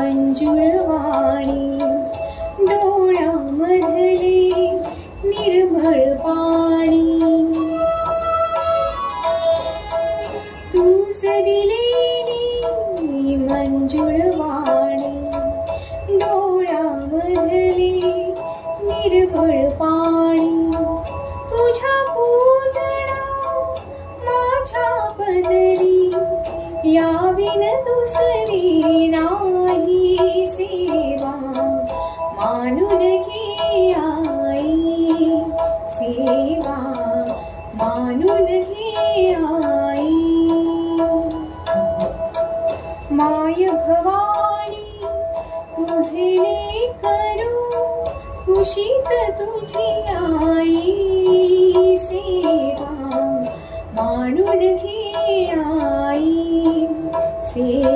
मंजुळवाणी डोळ्यामधले निर्मळ पाणी तूच दिलेली मंजुळवाणी डोळ्यामधले निर्मळ पाणी तुझ्या पूजना माझ्या पदरी याविन दुसरी नाही सेवा मानून घे आई सेवा मानून घे आई माय भवानी तुझे करू कुशीत तुझी आई सेवा मानून घे